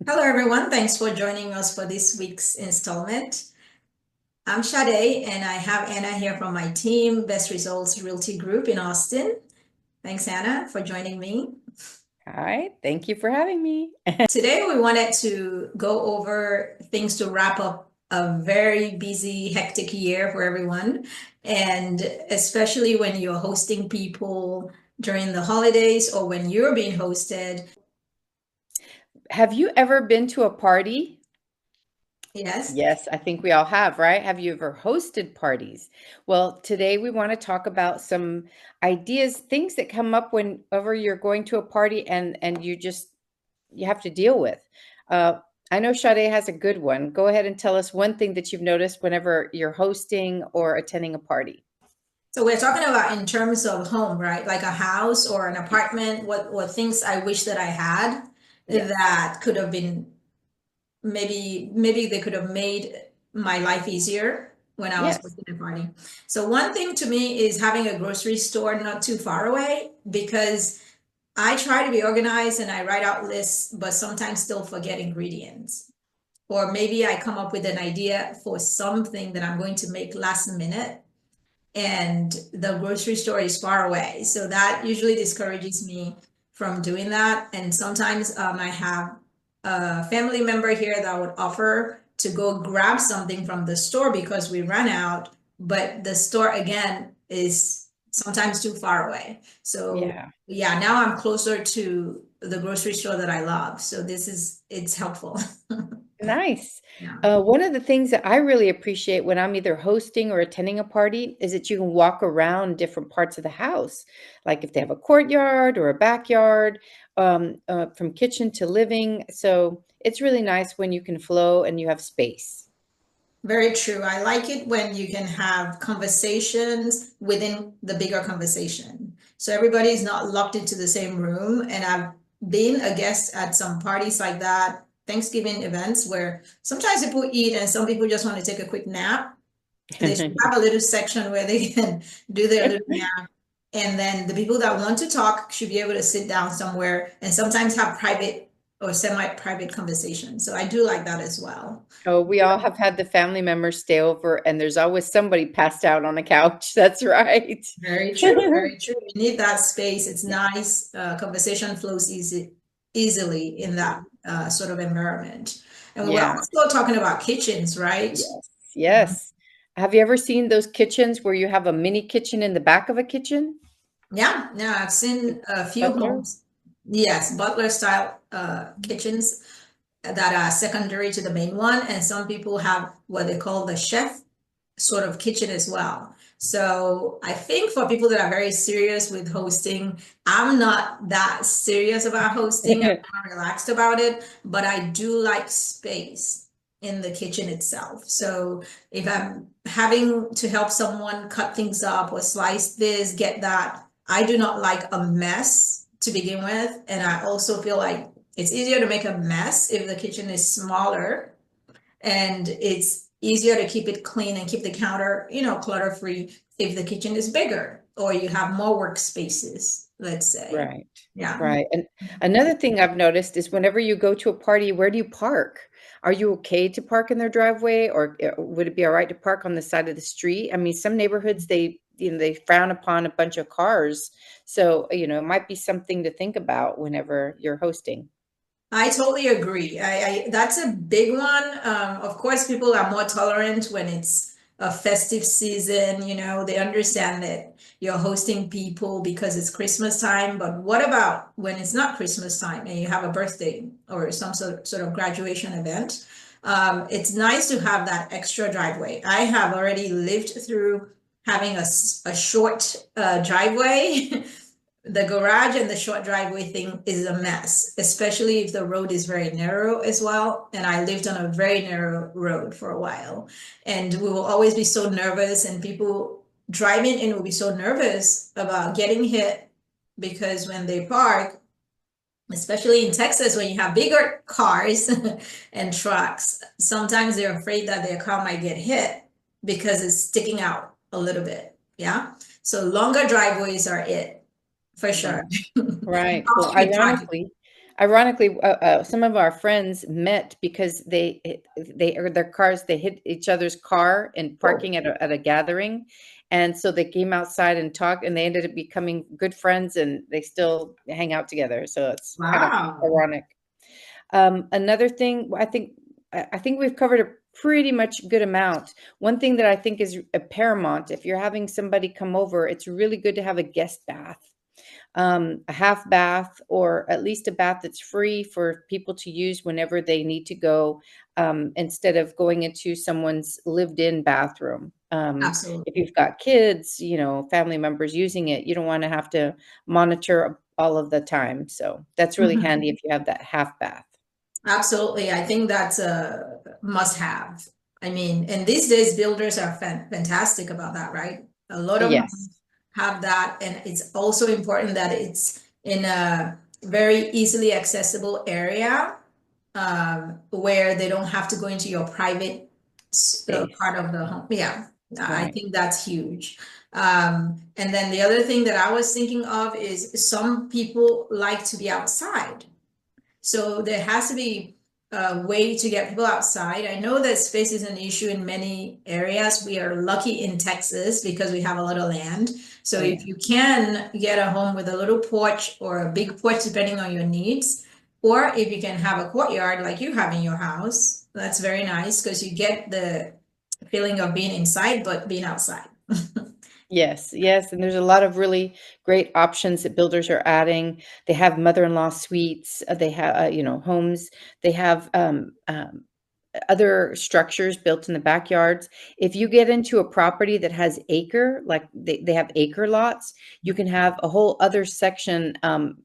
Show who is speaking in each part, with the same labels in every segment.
Speaker 1: Hello, everyone. Thanks for joining us for this week's installment. I'm Sade, and I have Anna here from my team, Best Results Realty Group in Austin. Thanks, Anna, for joining me.
Speaker 2: Hi, thank you for having me.
Speaker 1: Today, we wanted to go over things to wrap up a very busy, hectic year for everyone, and especially when you're hosting people during the holidays or when you're being hosted.
Speaker 2: Have you ever been to a party?
Speaker 1: Yes.
Speaker 2: Yes, I think we all have, right? Have you ever hosted parties? Well, today we want to talk about some ideas, things that come up whenever you're going to a party and you have to deal with. Uh, I know Sade has a good one. Go ahead and tell us one thing that you've noticed whenever you're hosting or attending a party.
Speaker 1: So we're talking about in terms of home, right? Like a house or an
Speaker 2: Yes.
Speaker 1: apartment, what things I wish that I had
Speaker 2: Yes.
Speaker 1: that could have been maybe they could have made my life easier when I was
Speaker 2: Yes.
Speaker 1: working at a party. So one thing to me is having a grocery store not too far away because I try to be organized and I write out lists, but sometimes still forget ingredients. Or maybe I come up with an idea for something that I'm going to make last minute and the grocery store is far away. So that usually discourages me from doing that. And sometimes I have a family member here that would offer to go grab something from the store because we ran out, but the store again is sometimes too far away. So
Speaker 2: Yeah.
Speaker 1: yeah, now I'm closer to the grocery store that I love. So it's helpful.
Speaker 2: Nice.
Speaker 1: Yeah.
Speaker 2: One of the things that I really appreciate when I'm either hosting or attending a party is that you can walk around different parts of the house. Like if they have a courtyard or a backyard, from kitchen to living. So it's really nice when you can flow and you have space.
Speaker 1: Very true. I like it when you can have conversations within the bigger conversation. So everybody is not locked into the same room. And I've been a guest at some parties like that, Thanksgiving events where sometimes people eat and some people just want to take a quick nap. They should have a little section where they can do their little nap. And then the people that want to talk should be able to sit down somewhere and sometimes have private or semi-private conversations. So I do like that as well.
Speaker 2: Oh, we all have had the family members stay over, and there's always somebody passed out on the couch. That's right.
Speaker 1: Very true, very true. You need that space. It's nice. Conversation flows easily in that sort of environment. And we're
Speaker 2: Yeah.
Speaker 1: also talking about kitchens, right?
Speaker 2: Yes. Yes. Have you ever seen those kitchens where you have a mini kitchen in the back of a kitchen?
Speaker 1: Yeah, yeah, I've seen a few
Speaker 2: Butler?
Speaker 1: homes. Yes, Butler style kitchens that are secondary to the main one, and some people have what they call the chef sort of kitchen as well. So I think for people that are very serious with hosting, I'm not that serious about hosting. I'm more relaxed about it, but I do like space in the kitchen itself. So if I'm having to help someone cut things up or slice this, get that, I do not like a mess to begin with. And I also feel like it's easier to make a mess if the kitchen is smaller and it's easier to keep it clean and keep the counter, clutter free if the kitchen is bigger or you have more workspaces, let's say.
Speaker 2: Right.
Speaker 1: Yeah.
Speaker 2: Right. And another thing I've noticed is whenever you go to a party, where do you park? Are you okay to park in their driveway, or would it be all right to park on the side of the street? I mean, some neighborhoods they frown upon a bunch of cars. So, it might be something to think about whenever you're hosting.
Speaker 1: I totally agree. That's a big one. Of course, people are more tolerant when it's a festive season. They understand that you're hosting people because it's Christmas time. But what about when it's not Christmas time and you have a birthday or some sort of graduation event? It's nice to have that extra driveway. I have already lived through having a short driveway. The garage and the short driveway thing is a mess, especially if the road is very narrow as well. And I lived on a very narrow road for a while. And we will always be so nervous, and people driving in will be so nervous about getting hit because when they park, especially in Texas, when you have bigger cars and trucks, sometimes they're afraid that their car might get hit because it's sticking out a little bit. Yeah. So longer driveways are it for sure.
Speaker 2: Right. Right. Well,
Speaker 1: Off-street parking.
Speaker 2: Ironically, some of our friends met because or their cars, they hit each other's car in
Speaker 1: Oh,
Speaker 2: parking at a gathering. And so they came outside and talked, and they ended up becoming good friends, and they still hang out together. So it's kind of
Speaker 1: wow.
Speaker 2: ironic. Another thing, I think we've covered a pretty much good amount. One thing that I think is a paramount, if you're having somebody come over, it's really good to have a guest bath, a half bath, or at least a bath that's free for people to use whenever they need to go, instead of going into someone's lived-in bathroom. If
Speaker 1: Absolutely.
Speaker 2: you've got kids, family members using it, you don't want to have to monitor all of the time. So that's really handy if you have that half bath.
Speaker 1: Absolutely. I think that's a must have. I mean, and these days builders are fantastic about that, right? A lot of
Speaker 2: Yes,
Speaker 1: homes have that. And it's also important that it's in a very easily accessible area, where they don't have to go into your private
Speaker 2: space.
Speaker 1: part of the home. Yeah, I
Speaker 2: Right.
Speaker 1: think that's huge. And then the other thing that I was thinking of is some people like to be outside. So there has to be a way to get people outside. I know that space is an issue in many areas. We are lucky in Texas because we have a lot of land. So
Speaker 2: Oh,
Speaker 1: if
Speaker 2: yeah.
Speaker 1: you can get a home with a little porch or a big porch, depending on your needs, or if you can have a courtyard like you have in your house, that's very nice because you get the feeling of being inside, but being outside.
Speaker 2: Yes, yes, and there's a lot of really great options that builders are adding. They have mother-in-law suites, they have, homes. They have, other structures built in the backyards. If you get into a property that has like they have acre lots, you can have a whole other section,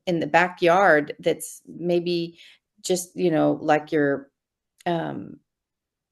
Speaker 2: in the backyard that's maybe just, like your, um,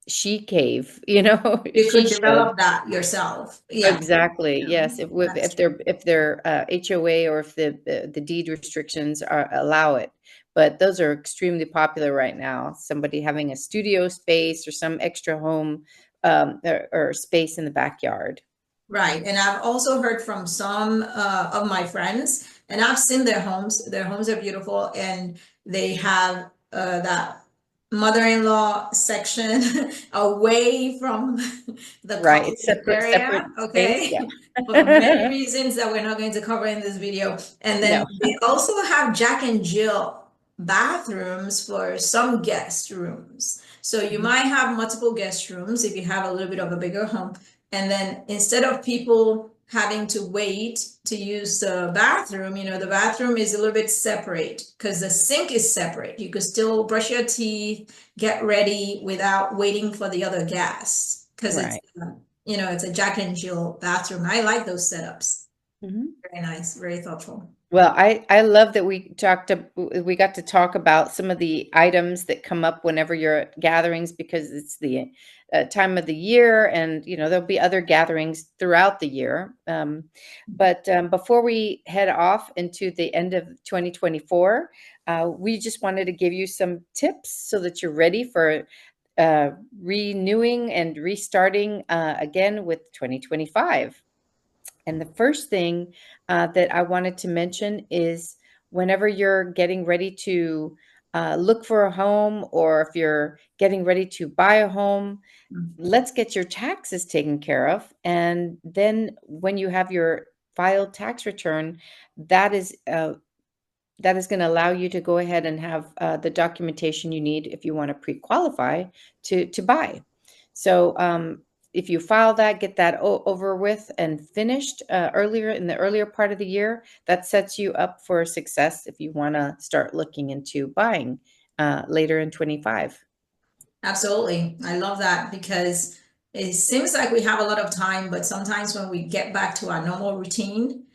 Speaker 2: she cave,
Speaker 1: You
Speaker 2: she
Speaker 1: could
Speaker 2: shed.
Speaker 1: develop that yourself. Yeah.
Speaker 2: Exactly,
Speaker 1: Yeah,
Speaker 2: yes,
Speaker 1: that's
Speaker 2: if
Speaker 1: true.
Speaker 2: they're, HOA, or if the deed restrictions allow it. But those are extremely popular right now, somebody having a studio space or some extra home, or space in the backyard.
Speaker 1: Right. And I've also heard from some of my friends, and I've seen their homes. Their homes are beautiful, and they have that mother-in-law section away from the
Speaker 2: Right, it's
Speaker 1: couple's
Speaker 2: separate
Speaker 1: area.
Speaker 2: space,
Speaker 1: Okay. For many
Speaker 2: yeah.
Speaker 1: reasons that we're not going to cover in this video. And then
Speaker 2: No,
Speaker 1: they also have Jack and Jill bathrooms for some guest rooms. So you
Speaker 2: Mhm.
Speaker 1: might have multiple guest rooms if you have a little bit of a bigger home. And then instead of people having to wait to use the bathroom, the bathroom is a little bit separate because the sink is separate. You could still brush your teeth, get ready without waiting for the other guests because
Speaker 2: Right.
Speaker 1: it's a Jack and Jill bathroom. I like those setups.
Speaker 2: Mhm.
Speaker 1: Very nice, very thoughtful.
Speaker 2: Well, I love that we got to talk about some of the items that come up whenever you're at gatherings, because it's the, time of the year, and there'll be other gatherings throughout the year. But before we head off into the end of 2024, we just wanted to give you some tips so that you're ready for, renewing and restarting, again with 2025. And the first thing, that I wanted to mention is, whenever you're getting ready to, look for a home, or if you're getting ready to buy a home, let's get your taxes taken care of. And then when you have your filed tax return, that is, that is going to allow you to go ahead and have, the documentation you need if you want to pre-qualify to buy. So, if you file that, get that over with and finished, earlier in the earlier part of the year, that sets you up for success if you want to start looking into buying, later in 25.
Speaker 1: Absolutely. I love that because it seems like we have a lot of time, but sometimes when we get back to our normal routine,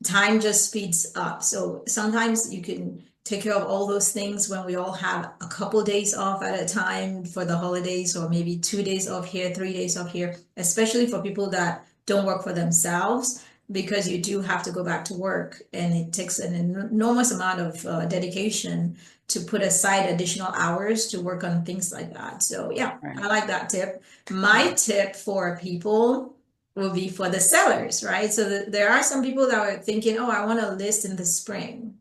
Speaker 1: time just speeds up. So sometimes you can take care of all those things when we all have a couple days off at a time for the holidays, or maybe 2 days off here, 3 days off here, especially for people that don't work for themselves, because you do have to go back to work and it takes an enormous amount of dedication to put aside additional hours to work on things like that. So yeah, I
Speaker 2: Right.
Speaker 1: like that tip. My tip for people will be for the sellers, right? So there are some people that are thinking, oh, I want to list in the spring.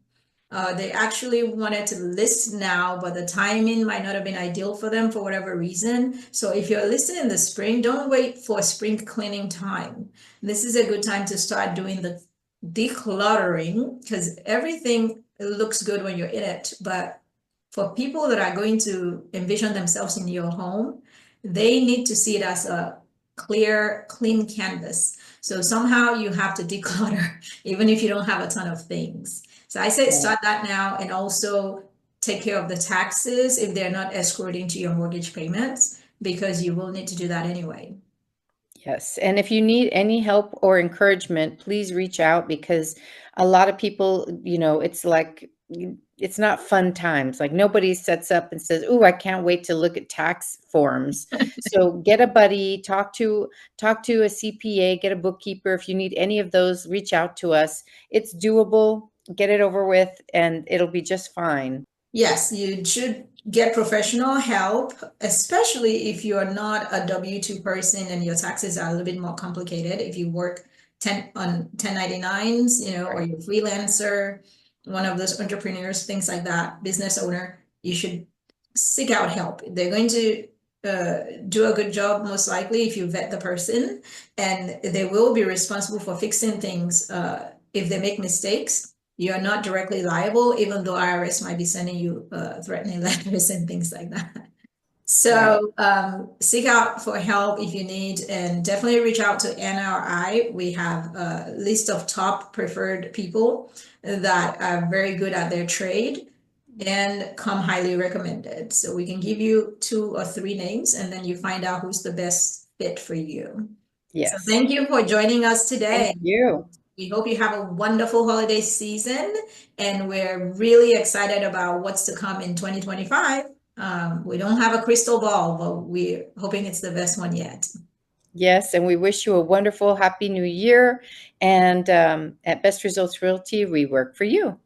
Speaker 1: They actually wanted to list now, but the timing might not have been ideal for them for whatever reason. So if you're listing in the spring, don't wait for spring cleaning time. This is a good time to start doing the decluttering because everything looks good when you're in it. But for people that are going to envision themselves in your home, they need to see it as a clear, clean canvas. So somehow you have to declutter, even if you don't have a ton of things. So I say
Speaker 2: Right.
Speaker 1: start that now and also take care of the taxes if they're not escrow to your mortgage payments, because you will need to do that anyway.
Speaker 2: Yes. And if you need any help or encouragement, please reach out because a lot of people, it's like it's not fun times. Like nobody sets up and says, "Oh, I can't wait to look at tax forms." So get a buddy, talk to a CPA, get a bookkeeper. If you need any of those, reach out to us. It's doable. Get it over with and it'll be just fine.
Speaker 1: Yes, you should get professional help, especially if you're not a W-2 person and your taxes are a little bit more complicated. If you work 1099s, or
Speaker 2: Right.
Speaker 1: you're a freelancer, one of those entrepreneurs, things like that, business owner, you should seek out help. They're going to do a good job most likely if you vet the person, and they will be responsible for fixing things if they make mistakes. You're not directly liable, even though IRS might be sending you threatening letters and things like that.
Speaker 2: Right.
Speaker 1: So seek out for help if you need, and definitely reach out to Anna or I. We have a list of top preferred people that are very good at their trade and come highly recommended. So we can give you 2 or 3 names, and then you find out who's the best fit for you. So
Speaker 2: Yes.
Speaker 1: thank you for joining us
Speaker 2: Thank
Speaker 1: today.
Speaker 2: you.
Speaker 1: We hope you have a wonderful holiday season, and we're really excited about what's to come in 2025. We don't have a crystal ball, but we're hoping it's the best one yet.
Speaker 2: Yes, and we wish you a wonderful, happy new year. And at Best Results Realty, we work for you.